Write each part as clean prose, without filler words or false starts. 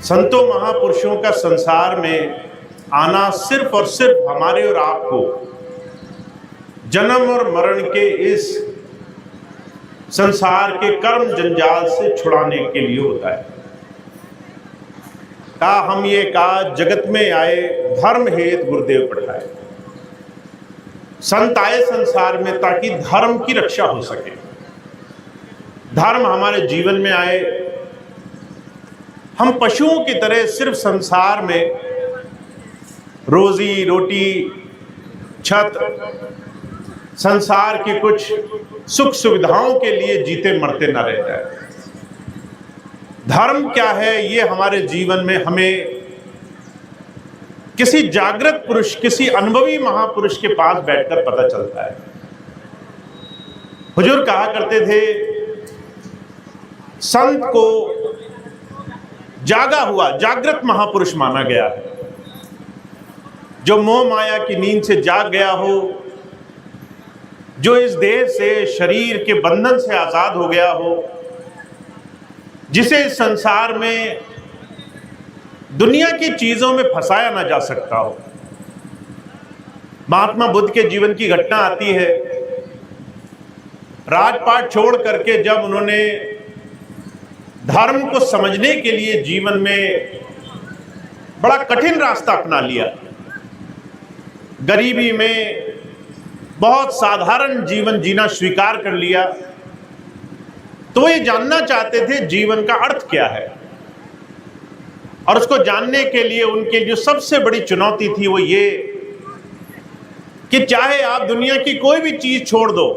संतों महापुरुषों का संसार में आना सिर्फ और सिर्फ हमारे और आपको जन्म और मरण के इस संसार के कर्म जंजाल से छुड़ाने के लिए होता है। हम ये कहा जगत में आए धर्म हेतु गुरुदेव पठाए। संत आए संसार में ताकि धर्म की रक्षा हो सके। धर्म हमारे जीवन में आए। हम पशुओं की तरह सिर्फ संसार में रोजी रोटी छत संसार की कुछ सुख सुविधाओं के लिए जीते मरते न रह जाए। धर्म क्या है ये हमारे जीवन में हमें किसी जागृत पुरुष, किसी अनुभवी महापुरुष के पास बैठकर पता चलता है। हुजूर कहा करते थे, संत को जागा हुआ जागृत महापुरुष माना गया है। जो मोह माया की नींद से जाग गया हो, जो इस देह से, शरीर के बंधन से आजाद हो गया हो, जिसे इस संसार में दुनिया की चीजों में फंसाया ना जा सकता हो। महात्मा बुद्ध के जीवन की घटना आती है। राजपाट छोड़ करके जब उन्होंने धर्म को समझने के लिए जीवन में बड़ा कठिन रास्ता अपना लिया, गरीबी में बहुत साधारण जीवन जीना स्वीकार कर लिया, तो ये जानना चाहते थे जीवन का अर्थ क्या है। और उसको जानने के लिए उनके जो सबसे बड़ी चुनौती थी वो ये कि चाहे आप दुनिया की कोई भी चीज छोड़ दो,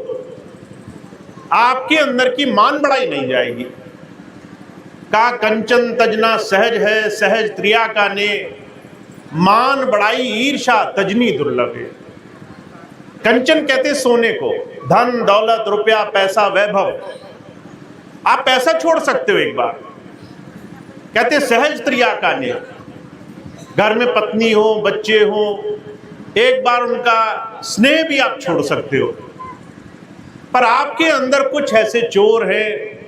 आपके अंदर की मान बढ़ाई नहीं जाएगी। का कंचन तजना सहज है, सहज त्रिया का ने, मान बढ़ाई ईर्षा तजनी दुर्लभ है। कंचन कहते सोने को, धन दौलत रुपया पैसा वैभव, आप पैसा छोड़ सकते हो एक बार। कहते सहज त्रिया का ने, घर में पत्नी हो बच्चे हो, एक बार उनका स्नेह भी आप छोड़ सकते हो। पर आपके अंदर कुछ ऐसे चोर हैं,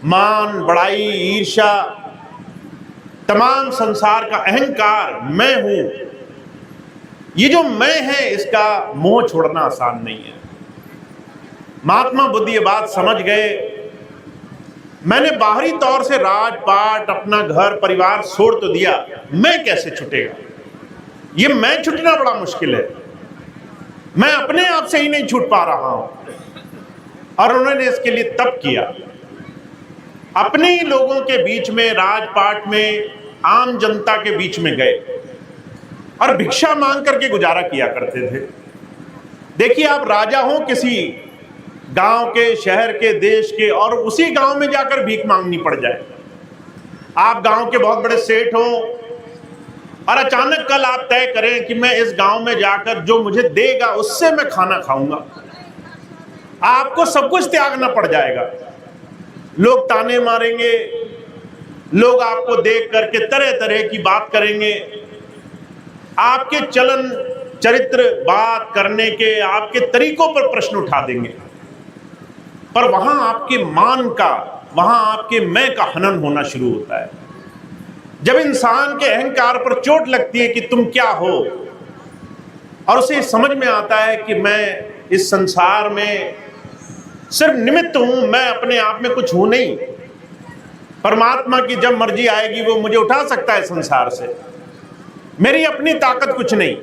मान बड़ाई ईर्ष्या, तमाम संसार का अहंकार, मैं हूं, ये जो मैं है इसका मोह छोड़ना आसान नहीं है। महात्मा बुद्ध ये बात समझ गए। मैंने बाहरी तौर से राजपाट अपना घर परिवार छोड़ तो दिया, मैं कैसे छूटेगा? ये मैं छूटना बड़ा मुश्किल है, मैं अपने आप से ही नहीं छूट पा रहा हूं। और उन्होंने इसके लिए तप किया। अपने ही लोगों के बीच में, राजपाट में, आम जनता के बीच में गए और भिक्षा मांग करके गुजारा किया करते थे। देखिए, आप राजा हो किसी गांव के, शहर के, देश के, और उसी गांव में जाकर भीख मांगनी पड़ जाए। आप गांव के बहुत बड़े सेठ हो और अचानक कल आप तय करें कि मैं इस गांव में जाकर जो मुझे देगा उससे मैं खाना खाऊंगा, आपको सब कुछ त्यागना पड़ जाएगा। लोग ताने मारेंगे, लोग आपको देख करके तरह तरह की बात करेंगे, आपके चलन चरित्र, बात करने के, आपके तरीकों पर प्रश्न उठा देंगे। पर वहां आपके मान का, वहां आपके मैं का हनन होना शुरू होता है। जब इंसान के अहंकार पर चोट लगती है कि तुम क्या हो, और उसे समझ में आता है कि मैं इस संसार में सिर्फ निमित्त हूं, मैं अपने आप में कुछ हूं नहीं। परमात्मा की जब मर्जी आएगी वो मुझे उठा सकता है संसार से, मेरी अपनी ताकत कुछ नहीं।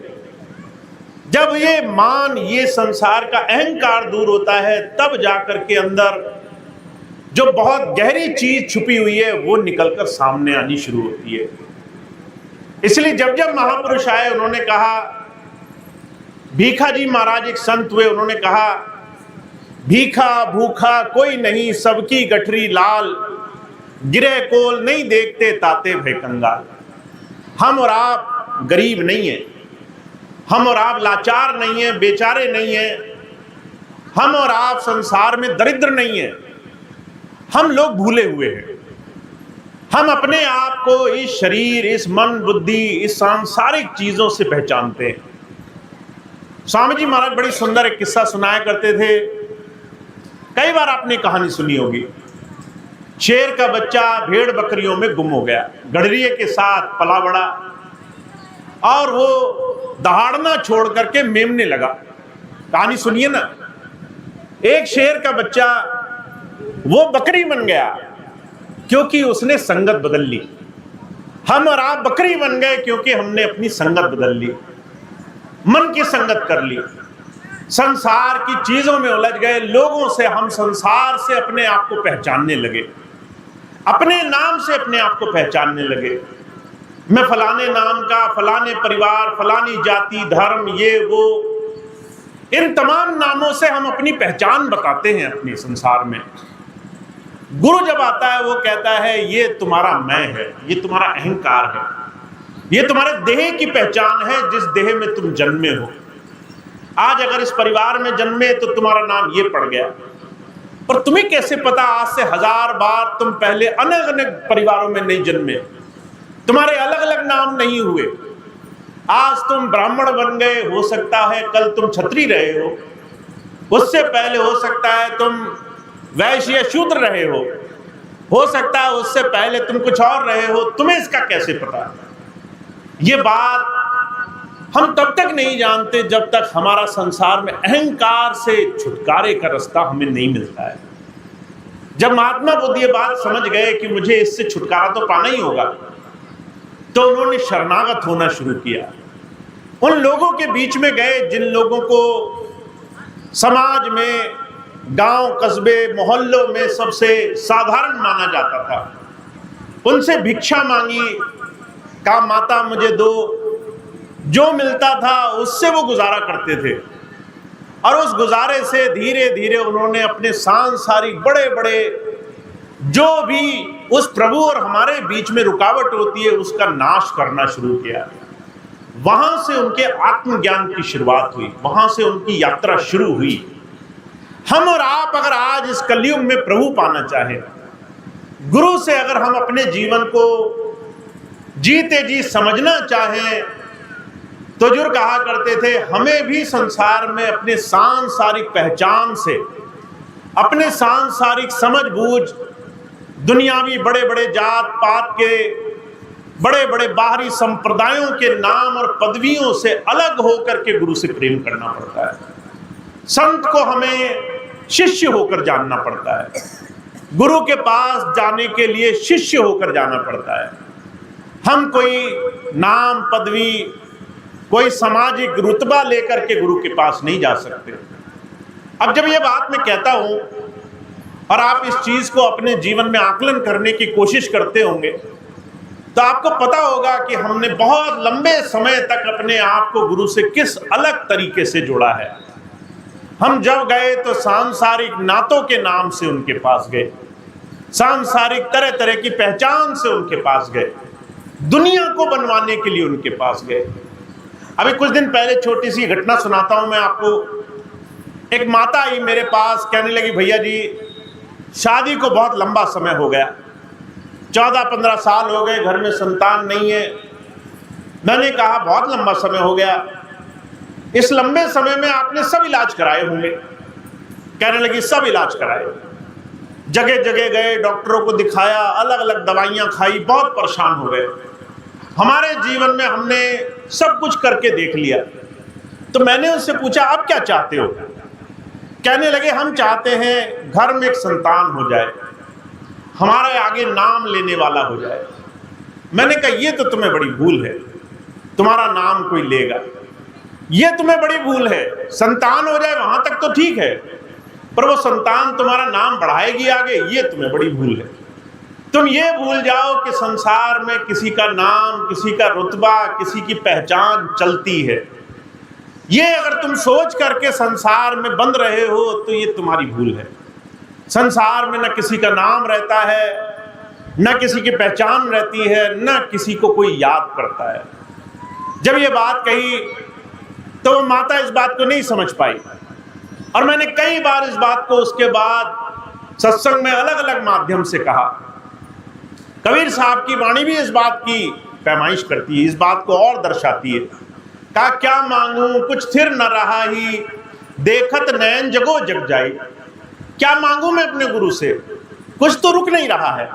जब ये मान, ये संसार का अहंकार दूर होता है, तब जाकर के अंदर जो बहुत गहरी चीज छुपी हुई है वो निकलकर सामने आनी शुरू होती है। इसलिए जब जब महापुरुष आए, उन्होंने कहा, भीखा जी महाराज एक संत हुए, उन्होंने कहा, भीखा भूखा कोई नहीं, सबकी गठरी लाल, गिरे कोल नहीं देखते ताते भय कंगाल। हम और आप गरीब नहीं है, हम और आप लाचार नहीं है, बेचारे नहीं है, हम और आप संसार में दरिद्र नहीं है। हम लोग भूले हुए हैं। हम अपने आप को इस शरीर, इस मन बुद्धि, इस सांसारिक चीजों से पहचानते हैं। स्वामी जी महाराज बड़ी सुंदर एक किस्सा सुनाया करते थे। कई बार आपने कहानी सुनी होगी। शेर का बच्चा भेड़ बकरियों में गुम हो गया, गडरिये के साथ पला बड़ा और वो दहाड़ना छोड़ करके मेमने लगा। कहानी सुनिए ना, एक शेर का बच्चा वो बकरी बन गया क्योंकि उसने संगत बदल ली। हम और आप बकरी बन गए क्योंकि हमने अपनी संगत बदल ली, मन की संगत कर ली, संसार की चीजों में उलझ गए। लोगों से हम संसार से अपने आप को पहचानने लगे, अपने नाम से अपने आप को पहचानने लगे। मैं फलाने नाम का, फलाने परिवार, फलानी जाति, धर्म, ये वो, इन तमाम नामों से हम अपनी पहचान बताते हैं अपने संसार में। गुरु जब आता है वो कहता है ये तुम्हारा मैं है, ये तुम्हारा अहंकार है, ये तुम्हारे देह की पहचान है जिस देह में तुम जन्मे हो। आज अगर इस परिवार में जन्मे तो तुम्हारा नाम ये पड़ गया, पर तुम्हें कैसे पता आज से 1000 बार तुम पहले अलग अलग परिवारों में नहीं जन्मे, तुम्हारे अलग अलग नाम नहीं हुए। आज तुम ब्राह्मण बन गए, हो सकता है कल तुम क्षत्रिय रहे हो, उससे पहले हो सकता है तुम वैश्य या शूद्र रहे हो सकता है उससे पहले तुम कुछ और रहे हो। तुम्हें इसका कैसे पता? ये बात हम तब तक नहीं जानते जब तक हमारा संसार में अहंकार से छुटकारे का रास्ता हमें नहीं मिलता है। जब महात्मा बुद्ध ये बात समझ गए कि मुझे इससे छुटकारा तो पाना ही होगा, तो उन्होंने शरणागत होना शुरू किया। उन लोगों के बीच में गए जिन लोगों को समाज में, गांव, कस्बे, मोहल्लों में सबसे साधारण माना जाता था। उनसे भिक्षा मांगी, कहा माता मुझे दो। जो मिलता था उससे वो गुजारा करते थे और उस गुजारे से धीरे धीरे उन्होंने अपने सांसारिक बड़े बड़े जो भी उस प्रभु और हमारे बीच में रुकावट होती है उसका नाश करना शुरू किया। वहां से उनके आत्मज्ञान की शुरुआत हुई, वहां से उनकी यात्रा शुरू हुई। हम और आप अगर आज इस कलयुग में प्रभु पाना चाहें, गुरु से अगर हम अपने जीवन को जीते जी समझना चाहें, तो जुर कहा करते थे हमें भी संसार में अपने सांसारिक पहचान से, अपने सांसारिक समझबूझ, दुनियावी बड़े बड़े जात पात के, बड़े बड़े बाहरी संप्रदायों के नाम और पदवियों से अलग होकर के गुरु से प्रेम करना पड़ता है। संत को हमें शिष्य होकर जानना पड़ता है, गुरु के पास जाने के लिए शिष्य होकर जाना पड़ता है। हम कोई नाम, पदवी, कोई सामाजिक रुतबा लेकर के गुरु के पास नहीं जा सकते। अब जब ये बात मैं कहता हूं और आप इस चीज को अपने जीवन में आकलन करने की कोशिश करते होंगे, तो आपको पता होगा कि हमने बहुत लंबे समय तक अपने आप को गुरु से किस अलग तरीके से जोड़ा है। हम जब गए तो सांसारिक नातों के नाम से उनके पास गए, सांसारिक तरह तरह की पहचान से उनके पास गए, दुनिया को बनवाने के लिए उनके पास गए। अभी कुछ दिन पहले छोटी सी घटना सुनाता हूं मैं आपको। एक माता आई मेरे पास, कहने लगी भैया जी शादी को बहुत लंबा समय हो गया, 14-15 साल हो गए, घर में संतान नहीं है। मैंने कहा बहुत लंबा समय हो गया, इस लंबे समय में आपने सब इलाज कराए होंगे। कहने लगी सब इलाज कराए, जगह जगह गए, डॉक्टरों को दिखाया, अलग अलग दवाइयां खाई, बहुत परेशान हो गए। हमारे जीवन में हमने सब कुछ करके देख लिया। तो मैंने उनसे पूछा आप क्या चाहते हो? कहने लगे हम चाहते हैं घर में एक संतान हो जाए, हमारे आगे नाम लेने वाला हो जाए। मैंने कहा ये तो तुम्हें बड़ी भूल है, तुम्हारा नाम कोई लेगा, ये तुम्हें बड़ी भूल है। संतान हो जाए वहां तक तो ठीक है, पर वो संतान तुम्हारा नाम बढ़ाएगी आगे, ये तुम्हें बड़ी भूल है। तुम ये भूल जाओ कि संसार में किसी का नाम, किसी का रुतबा, किसी की पहचान चलती है। ये अगर तुम सोच करके संसार में बंद रहे हो तो ये तुम्हारी भूल है। संसार में न किसी का नाम रहता है, न किसी की पहचान रहती है, न किसी को कोई याद करता है। जब ये बात कही तो वो माता इस बात को नहीं समझ पाई, और मैंने कई बार इस बात को उसके बाद सत्संग में अलग अलग माध्यम से कहा। कबीर साहब की वाणी भी इस बात की पैमाइश करती है, इस बात को और दर्शाती है। कहा क्या मांगू कुछ स्थिर न रहा ही, देखत नैन जगो जग जाई। क्या मांगू मैं अपने गुरु से? कुछ तो रुक नहीं रहा है,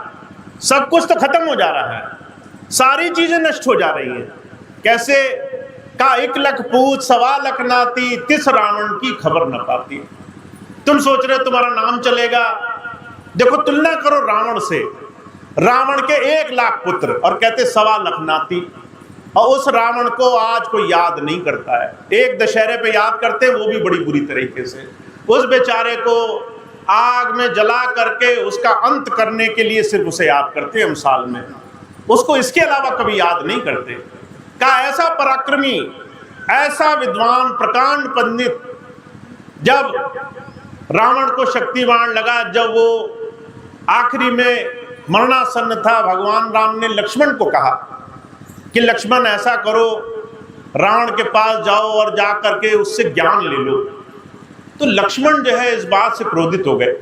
सब कुछ तो खत्म हो जा रहा है, सारी चीजें नष्ट हो जा रही है। कैसे का 1 लख पूत 1.25 लख नाती, तिस रावण की खबर न पाती। तुम सोच रहे हो तुम्हारा नाम चलेगा, देखो तुलना करो रावण से, रावण के 1 लाख पुत्र और कहते 1.25 लख नाती, और उस रावण को आज कोई याद नहीं करता है। एक दशहरे पे याद करते हैं, वो भी बड़ी बुरी तरीके से। उस बेचारे को आग में जला करके उसका अंत करने के लिए सिर्फ उसे याद करते हैं हम साल में, उसको इसके अलावा कभी याद नहीं करते। का ऐसा पराक्रमी, ऐसा विद्वान, प्रकांड पंडित, जब रावण को शक्तिवान लगा, जब वो आखिरी में मरणासन्न था, भगवान राम ने लक्ष्मण को कहा कि लक्ष्मण ऐसा करो, रावण के पास जाओ और जा करके उससे ज्ञान ले लो। तो लक्ष्मण जो है इस बात से क्रोधित हो गए,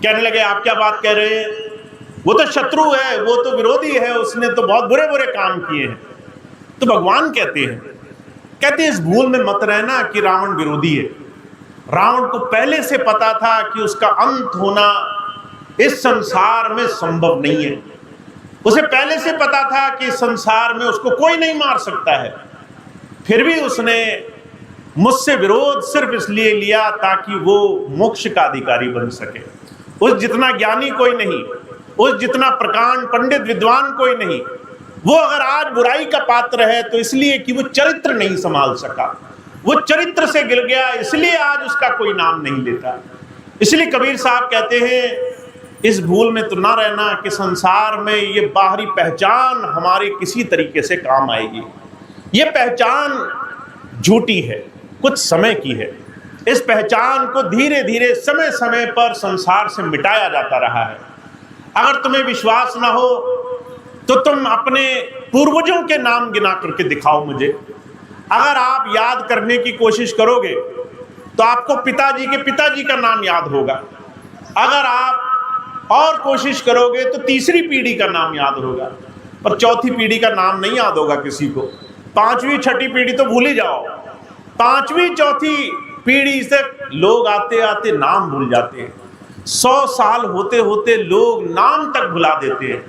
कहने लगे आप क्या बात कह रहे हैं, वो तो शत्रु है, वो तो विरोधी है, उसने तो बहुत बुरे बुरे काम किए हैं। तो भगवान कहते हैं इस भूल में मत रहना कि रावण विरोधी है। रावण को पहले से पता था कि उसका अंत होना इस संसार में संभव नहीं है। उसे पहले से पता था कि संसार में उसको कोई नहीं मार सकता है, फिर भी उसने मुझसे विरोध सिर्फ इसलिए लिया ताकि वो मोक्ष का अधिकारी बन सके। उस जितना ज्ञानी कोई नहीं, उस जितना प्रकांड पंडित विद्वान कोई नहीं। वो अगर आज बुराई का पात्र है तो इसलिए कि वो चरित्र नहीं संभाल सका, वो चरित्र से गिर गया, इसलिए आज उसका कोई नाम नहीं लेता। इसलिए कबीर साहब कहते हैं इस भूल में तो ना रहना कि संसार में ये बाहरी पहचान हमारे किसी तरीके से काम आएगी। ये पहचान झूठी है, कुछ समय की है। इस पहचान को धीरे धीरे समय समय पर संसार से मिटाया जाता रहा है। अगर तुम्हें विश्वास ना हो तो तुम अपने पूर्वजों के नाम गिना करके दिखाओ मुझे। अगर आप याद करने की कोशिश करोगे तो आपको पिताजी के पिताजी का नाम याद होगा। अगर आप और कोशिश करोगे तो तीसरी पीढ़ी का नाम याद होगा, पर चौथी पीढ़ी का नाम नहीं याद होगा किसी को। पांचवी छठी पीढ़ी तो भूल ही जाओ, पांचवी चौथी पीढ़ी से लोग आते आते नाम भूल जाते हैं। 100 साल होते होते लोग नाम तक भुला देते हैं।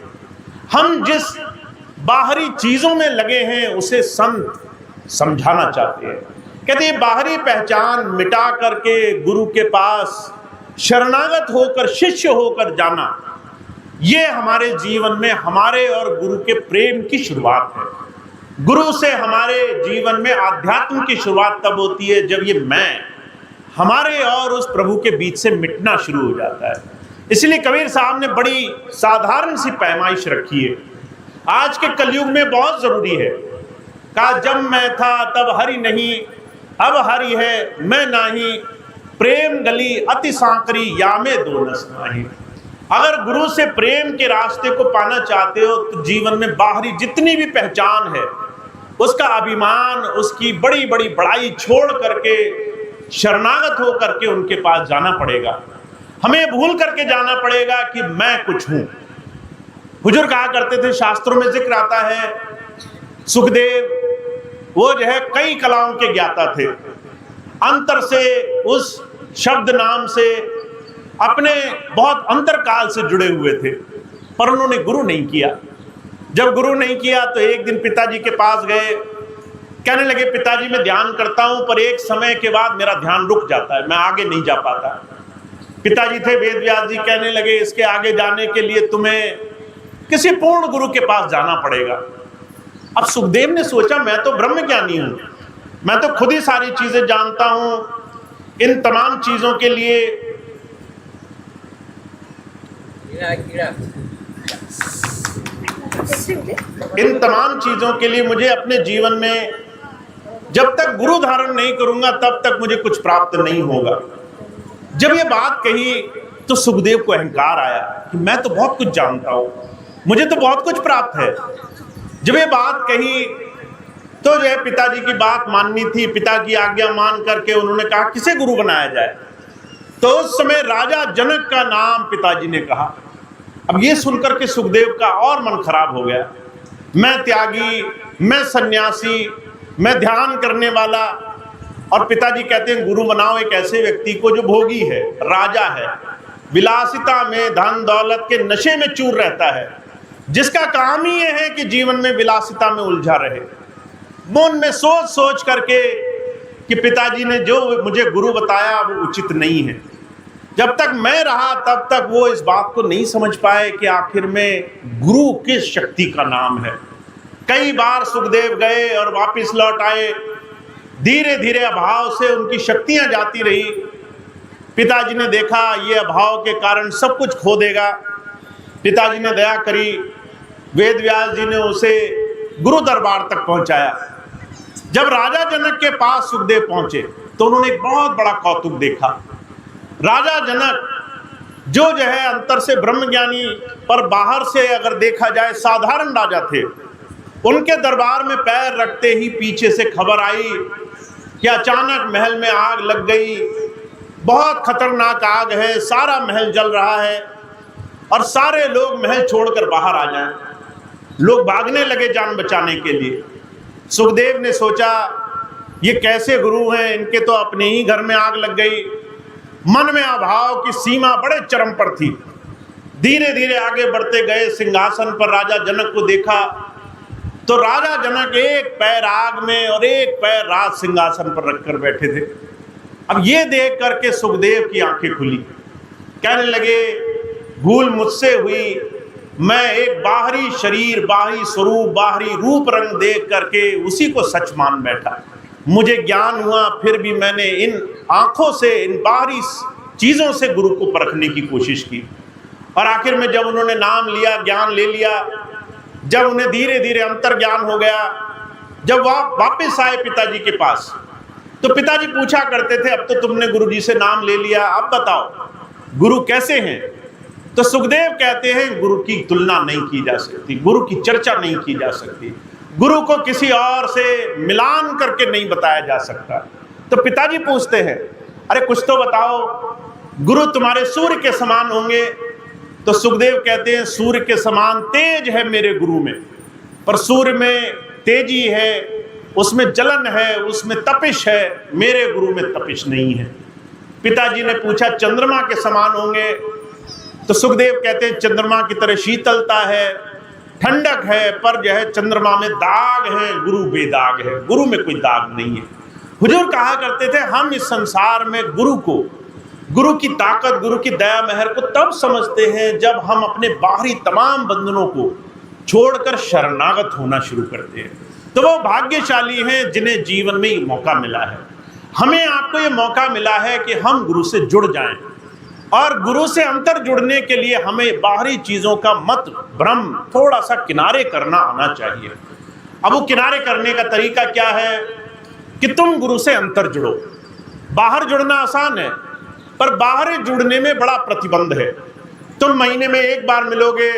हम जिस बाहरी चीजों में लगे हैं उसे संत समझाना चाहते हैं। कहते हैं बाहरी पहचान मिटा करके गुरु के पास शरणागत होकर, शिष्य होकर जाना, ये हमारे जीवन में हमारे और गुरु के प्रेम की शुरुआत है। गुरु से हमारे जीवन में आध्यात्म की शुरुआत तब होती है जब ये मैं हमारे और उस प्रभु के बीच से मिटना शुरू हो जाता है। इसलिए कबीर साहब ने बड़ी साधारण सी पैमाइश रखी है, आज के कलयुग में बहुत जरूरी है। कहा जब मैं था तब हरि नहीं, अब हरि है मैं नाही, प्रेम गली अति सांकरी या में दो नस नाही। अगर गुरु से प्रेम के रास्ते को पाना चाहते हो तो जीवन में बाहरी जितनी भी पहचान है उसका अभिमान, उसकी बड़ी बड़ी बड़ाई छोड़ करके शरणागत हो करके उनके पास जाना पड़ेगा। हमें भूल करके जाना पड़ेगा कि मैं कुछ हूं। हुजूर कहा करते थे, शास्त्रों में जिक्र आता है, सुखदेव वो जो है कई कलाओं के ज्ञाता थे, अंतर से उस शब्द नाम से अपने बहुत अंतरकाल से जुड़े हुए थे, पर उन्होंने गुरु नहीं किया। जब गुरु नहीं किया तो एक दिन पिताजी के पास गए, कहने लगे पिताजी मैं ध्यान करता हूं पर एक समय के बाद मेरा ध्यान रुक जाता है, मैं आगे नहीं जा पाता। पिताजी थे वेद व्यास जी, कहने लगे इसके आगे जाने के लिए तुम्हें किसी पूर्ण गुरु के पास जाना पड़ेगा। अब सुखदेव ने सोचा मैं तो ब्रह्म ज्ञानी हूं, मैं तो खुद ही सारी चीजें जानता हूं, इन तमाम चीजों के लिए मुझे अपने जीवन में जब तक गुरु धारण नहीं करूंगा तब तक मुझे कुछ प्राप्त नहीं होगा। जब ये बात कही तो सुखदेव को अहंकार आया कि मैं तो बहुत कुछ जानता हूं, मुझे तो बहुत कुछ प्राप्त है। जब ये बात कही तो जो है पिताजी की बात माननी थी, पिता की आज्ञा मान करके उन्होंने कहा किसे गुरु बनाया जाए। तो उस समय राजा जनक का नाम पिताजी ने कहा। अब ये सुनकर के सुखदेव का और मन खराब हो गया, मैं त्यागी, मैं सन्यासी, मैं ध्यान करने वाला। और पिताजी कहते हैं गुरु बनाओ एक ऐसे व्यक्ति को जो भोगी है, राजा है, विलासिता में, धन दौलत के नशे में चूर रहता है, जिसका काम ही यह है कि जीवन में विलासिता में उलझा रहे, मन में सोच सोच करके कि पिताजी ने जो मुझे गुरु बताया वो उचित नहीं है। जब तक मैं रहा तब तक वो इस बात को नहीं समझ पाए कि आखिर में गुरु किस शक्ति का नाम है। कई बार सुखदेव गए और वापस लौट आए, धीरे धीरे अभाव से उनकी शक्तियां जाती रही। पिताजी ने देखा ये अभाव के कारण सब कुछ खो देगा। पिताजी ने दया करी, वेद व्यास जी ने उसे गुरु दरबार तक पहुंचाया। जब राजा जनक के पास सुखदेव पहुंचे तो उन्होंने एक बहुत बड़ा कौतुक देखा। राजा जनक जो है अंतर से ब्रह्मज्ञानी, पर बाहर से अगर देखा जाए साधारण राजा थे। उनके दरबार में पैर रखते ही पीछे से खबर आई कि अचानक महल में आग लग गई, बहुत खतरनाक आग है, सारा महल जल रहा है और सारे लोग महल छोड़कर बाहर आ जाएं। लोग भागने लगे जान बचाने के लिए। सुखदेव ने सोचा ये कैसे गुरु हैं, इनके तो अपने ही घर में आग लग गई। मन में अभाव की सीमा बड़े चरम पर थी। धीरे धीरे आगे बढ़ते गए, सिंहासन पर राजा जनक को देखा तो राजा जनक एक पैर आग में और एक पैर राज सिंहासन पर रखकर बैठे थे। अब ये देख करके सुखदेव की आंखें खुली, कहने लगे भूल मुझसे हुई, मैं एक बाहरी शरीर, बाहरी स्वरूप, बाहरी रूप रंग देख करके उसी को सच मान बैठा। मुझे ज्ञान हुआ, फिर भी मैंने इन आंखों से, इन बाहरी चीज़ों से गुरु को परखने की कोशिश की। और आखिर में जब उन्होंने नाम लिया, ज्ञान ले लिया, जब उन्हें धीरे धीरे अंतर ज्ञान हो गया, जब वापस आए पिताजी के पास तो पिताजी पूछा करते थे अब तो तुमने गुरुजी से नाम ले लिया, अब बताओ गुरु कैसे हैं। तो सुखदेव कहते हैं गुरु की तुलना नहीं की जा सकती, गुरु की चर्चा नहीं की जा सकती, गुरु को किसी और से मिलान करके नहीं बताया जा सकता। तो पिताजी पूछते हैं अरे कुछ तो बताओ, गुरु तुम्हारे सूर्य के समान होंगे। तो सुखदेव कहते हैं सूर्य के समान तेज है मेरे गुरु में, पर सूर्य में तेजी है, उसमें जलन है, उसमें तपिश है, मेरे गुरु में तपिश नहीं है। पिताजी ने पूछा चंद्रमा के समान होंगे। तो सुखदेव कहते हैं चंद्रमा की तरह शीतलता है, ठंडक है, पर जो है चंद्रमा में दाग है, गुरु बेदाग है, गुरु में कोई दाग नहीं है। हुजूर कहा करते थे हम इस संसार में गुरु को, गुरु की ताकत, गुरु की दया महर को तब समझते हैं जब हम अपने बाहरी तमाम बंधनों को छोड़कर शरणागत होना शुरू करते हैं। तो वो भाग्यशाली हैं जिन्हें जीवन में ये मौका मिला है। हमें आपको ये मौका मिला है कि हम गुरु से जुड़ जाएं, और गुरु से अंतर जुड़ने के लिए हमें बाहरी चीज़ों का मत भ्रम थोड़ा सा किनारे करना आना चाहिए। अब वो किनारे करने का तरीका क्या है कि तुम गुरु से अंतर जुड़ो। बाहर जुड़ना आसान है, पर बाहर जुड़ने में बड़ा प्रतिबंध है। तुम महीने में एक बार मिलोगे,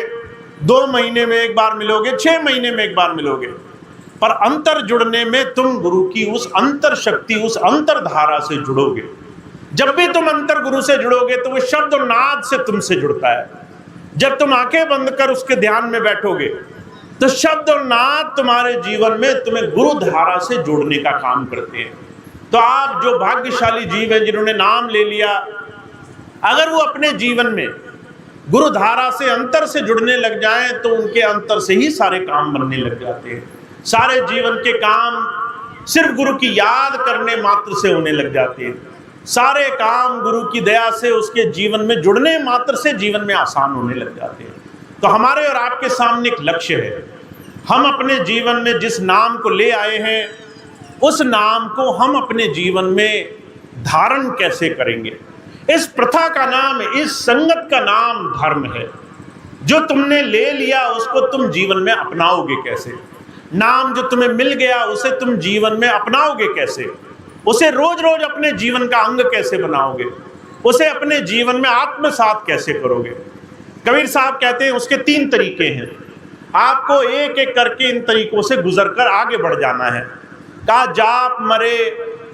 2 महीने में एक बार मिलोगे, 6 महीने में एक बार मिलोगे, पर अंतर जुड़ने में तुम गुरु की उस अंतर शक्ति, उस अंतर धारा से जुड़ोगे। जब भी तुम अंतर गुरु से जुड़ोगे तो वो शब्द और नाद से तुमसे जुड़ता है। जब तुम आंखें बंद कर उसके ध्यान में बैठोगे तो शब्द और नाद तुम्हारे जीवन में तुम्हें गुरु धारा से जोड़ने का काम करते हैं। तो आप जो भाग्यशाली जीव हैं जिन्होंने नाम ले लिया, अगर वो अपने जीवन में गुरु धारा से अंतर से जुड़ने लग जाएं तो उनके अंतर से ही सारे काम बनने लग जाते हैं। सारे जीवन के काम सिर्फ गुरु की याद करने मात्र से होने लग जाते हैं। सारे काम गुरु की दया से उसके जीवन में जुड़ने मात्र से जीवन में आसान होने लग जाते हैं। तो हमारे और आपके सामने एक लक्ष्य है, हम अपने जीवन में जिस नाम को ले आए हैं उस नाम को हम अपने जीवन में धारण कैसे करेंगे। इस प्रथा का नाम, इस संगत का नाम धर्म है। जो तुमने ले लिया उसको तुम जीवन में अपनाओगे कैसे। नाम जो तुम्हें मिल गया उसे तुम जीवन में अपनाओगे कैसे, उसे रोज रोज अपने जीवन का अंग कैसे बनाओगे, उसे अपने जीवन में आत्मसात कैसे करोगे। कबीर साहब कहते हैं उसके 3 तरीके हैं, आपको एक एक करके इन तरीकों से गुजरकर आगे बढ़ जाना है। कहा जाप मरे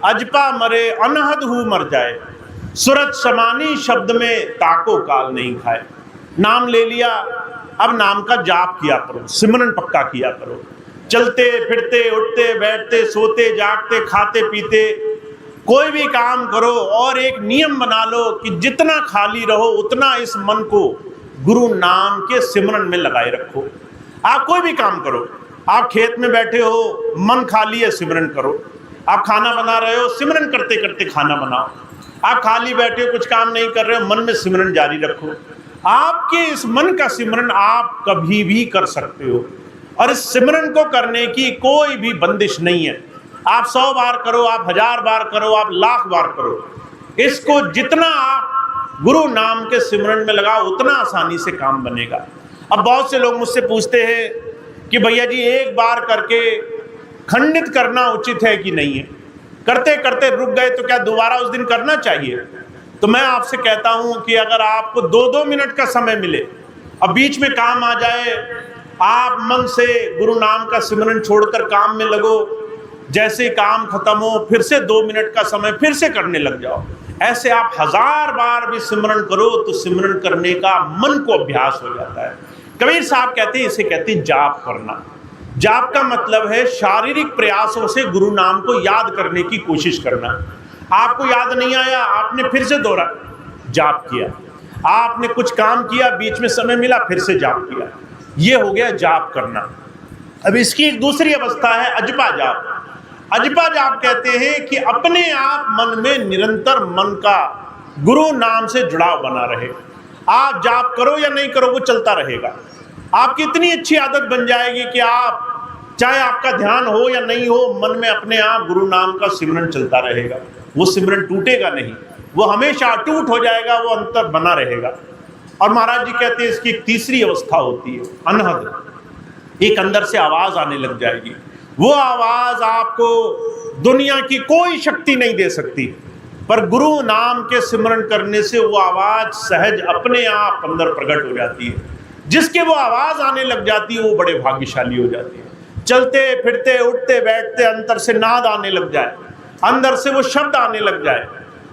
अजपा मरे अनहद हु मर जाए, सूरज समानी शब्द में ताको काल नहीं खाए। नाम ले लिया, अब नाम का जाप किया करो, सिमरन पक्का किया करो। चलते फिरते, उठते बैठते, सोते जागते, खाते पीते, कोई भी काम करो और एक नियम बना लो कि जितना खाली रहो उतना इस मन को गुरु नाम के सिमरन में लगाए रखो। आप कोई भी काम करो, आप खेत में बैठे हो, मन खाली है, सिमरन करो। आप खाना बना रहे हो, सिमरन करते करते खाना बनाओ। आप खाली बैठे हो, कुछ काम नहीं कर रहे हो, मन में सिमरन जारी रखो। आपके इस मन का सिमरन आप कभी भी कर सकते हो और इस सिमरन को करने की कोई भी बंदिश नहीं है। आप 100 बार करो, आप 1000 बार करो, आप लाख बार करो। इसको जितना आप गुरु नाम के सिमरन में लगाओ उतना आसानी से काम बनेगा। अब बहुत से लोग मुझसे पूछते हैं कि भैया जी एक बार करके खंडित करना उचित है कि नहीं है, करते करते रुक गए तो क्या दोबारा उस दिन करना चाहिए? तो मैं आपसे कहता हूं कि अगर आपको 2-2 मिनट का समय मिले, अब बीच में काम आ जाए, आप मन से गुरु नाम का सिमरन छोड़कर काम में लगो, जैसे काम खत्म हो फिर से 2 मिनट का समय फिर से करने लग जाओ। ऐसे आप 1000 बार भी सिमरन करो तो सिमरन करने का मन को अभ्यास हो जाता है। कबीर साहब कहते हैं, इसे कहते हैं जाप करना। जाप का मतलब है शारीरिक प्रयासों से गुरु नाम को याद करने की कोशिश करना। आपको याद नहीं आया, आपने फिर से दोहरा जाप किया। आपने कुछ काम किया, बीच में समय मिला, फिर से जाप किया। ये हो गया जाप करना। अब इसकी एक दूसरी अवस्था है अजपा जाप। अजपा जाप कहते हैं कि अपने आप मन में निरंतर मन का गुरु नाम से जुड़ाव बना रहे। आप जाप करो या नहीं करो वो चलता रहेगा। आपकी इतनी अच्छी आदत बन जाएगी कि आप चाहे आपका ध्यान हो या नहीं हो, मन में अपने आप गुरु नाम का सिमरन चलता रहेगा। वो सिमरन टूटेगा नहीं, वो हमेशा अटूट हो जाएगा, वो अंतर बना रहेगा। और महाराज जी कहते हैं इसकी एक तीसरी अवस्था होती है अनहद। एक अंदर से आवाज आने लग जाएगी। वो आवाज आपको दुनिया की कोई शक्ति नहीं दे सकती, पर गुरु नाम के सिमरन करने से वो आवाज सहज अपने आप अंदर प्रकट हो जाती है। जिसके वो आवाज आने लग जाती है वो बड़े भाग्यशाली हो जाते हैं। चलते फिरते उठते बैठते अंतर से नाद आने लग जाए, अंदर से वो शब्द आने लग जाए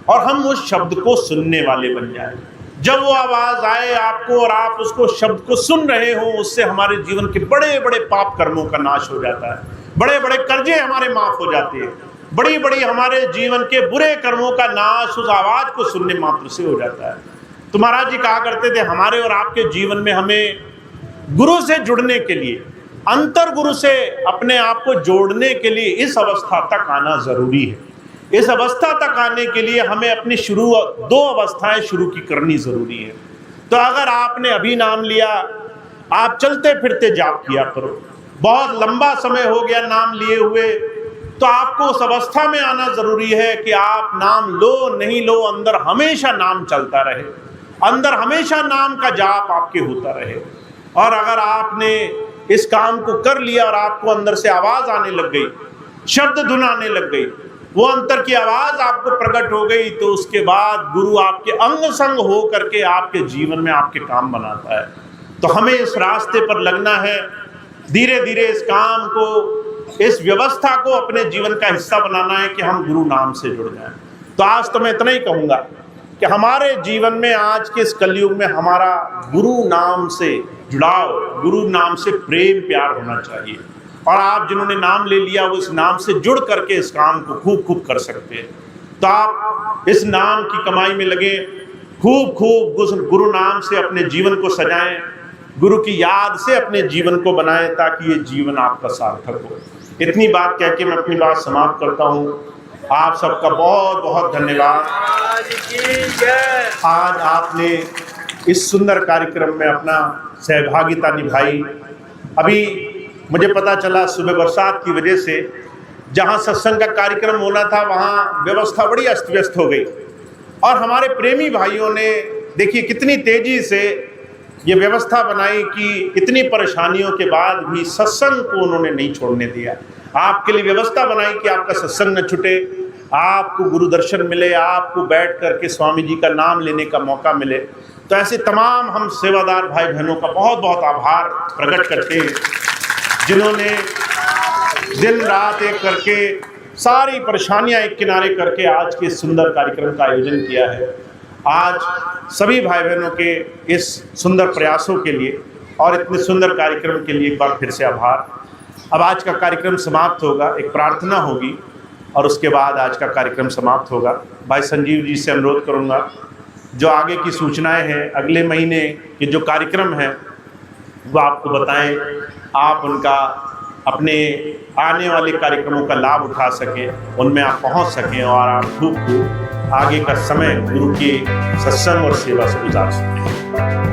और हम उस शब्द को सुनने वाले बन जाए। जब वो आवाज आए आपको और आप उसको शब्द को सुन रहे हो, उससे हमारे जीवन के बड़े बड़े पाप कर्मों का नाश हो जाता है, बड़े बड़े कर्जे हमारे माफ हो जाते हैं, बड़ी बड़ी हमारे जीवन के बुरे कर्मों का नाश उस आवाज को सुनने मात्र से हो जाता है। तो महाराज जी कहा करते थे हमारे और आपके जीवन में हमें गुरु से जुड़ने के लिए, अंतर गुरु से अपने आप को जोड़ने के लिए इस अवस्था तक आना जरूरी है। इस अवस्था तक आने के लिए हमें अपनी 2 अवस्थाएं शुरू की करनी जरूरी है। तो अगर आपने अभी नाम लिया, आप चलते फिरते जाप किया करो। बहुत लंबा समय हो गया नाम लिए हुए, तो आपको उस अवस्था में आना जरूरी है कि आप नाम लो नहीं लो, अंदर हमेशा नाम चलता रहे, अंदर हमेशा नाम का जाप आपके होता रहे। और अगर आपने इस काम को कर लिया और आपको अंदर से आवाज आने लग गई, शब्द धुन आने लग गई, वो अंतर की आवाज आपको प्रकट हो गई, तो उसके बाद गुरु आपके अंग संग हो करके आपके जीवन में आपके काम बनाता है। तो हमें इस रास्ते पर लगना है, धीरे धीरे इस काम को, इस व्यवस्था को अपने जीवन का हिस्सा बनाना है कि हम गुरु नाम से जुड़ जाएं। तो आज तो मैं इतना ही कहूँगा कि हमारे जीवन में आज के इस कलयुग में हमारा गुरु नाम से जुड़ाव, गुरु नाम से प्रेम प्यार होना चाहिए। और आप जिन्होंने नाम ले लिया वो इस नाम से जुड़ करके इस काम को खूब खूब कर सकते हैं। तो आप इस नाम की कमाई में लगे, खूब खूब गुरु नाम से अपने जीवन को सजाएं, गुरु की याद से अपने जीवन को बनाएं, ताकि ये जीवन आपका सार्थक हो। इतनी बात कह के मैं अपनी बात समाप्त करता हूँ। आप सबका बहुत बहुत धन्यवाद। आज आपने इस सुंदर कार्यक्रम में अपना सहभागिता निभाई। अभी मुझे पता चला सुबह बरसात की वजह से जहाँ सत्संग का कार्यक्रम होना था वहाँ व्यवस्था बड़ी अस्त व्यस्त हो गई, और हमारे प्रेमी भाइयों ने देखिए कितनी तेजी से ये व्यवस्था बनाई कि इतनी परेशानियों के बाद भी सत्संग को उन्होंने नहीं छोड़ने दिया। आपके लिए व्यवस्था बनाई कि आपका सत्संग न छूटे, आपको गुरु दर्शन मिले, आपको बैठ करके स्वामी जी का नाम लेने का मौका मिले। तो ऐसे तमाम हम सेवादार भाई बहनों का बहुत बहुत आभार प्रकट करते हैं, जिन्होंने दिन रात एक करके सारी परेशानियां एक किनारे करके आज के सुंदर कार्यक्रम का आयोजन किया है। आज सभी भाई बहनों के इस सुंदर प्रयासों के लिए और इतने सुंदर कार्यक्रम के लिए एक बार फिर से आभार। अब आज का कार्यक्रम समाप्त होगा, एक प्रार्थना होगी और उसके बाद आज का कार्यक्रम समाप्त होगा। भाई संजीव जी से अनुरोध करूंगा, जो आगे की सूचनाएं हैं, अगले महीने के जो कार्यक्रम हैं वो आपको बताएं, आप उनका अपने आने वाले कार्यक्रमों का लाभ उठा सकें, उनमें आप पहुंच सकें और आप खूब आगे का समय गुरु के सत्संग और सेवा से गुजार सकें।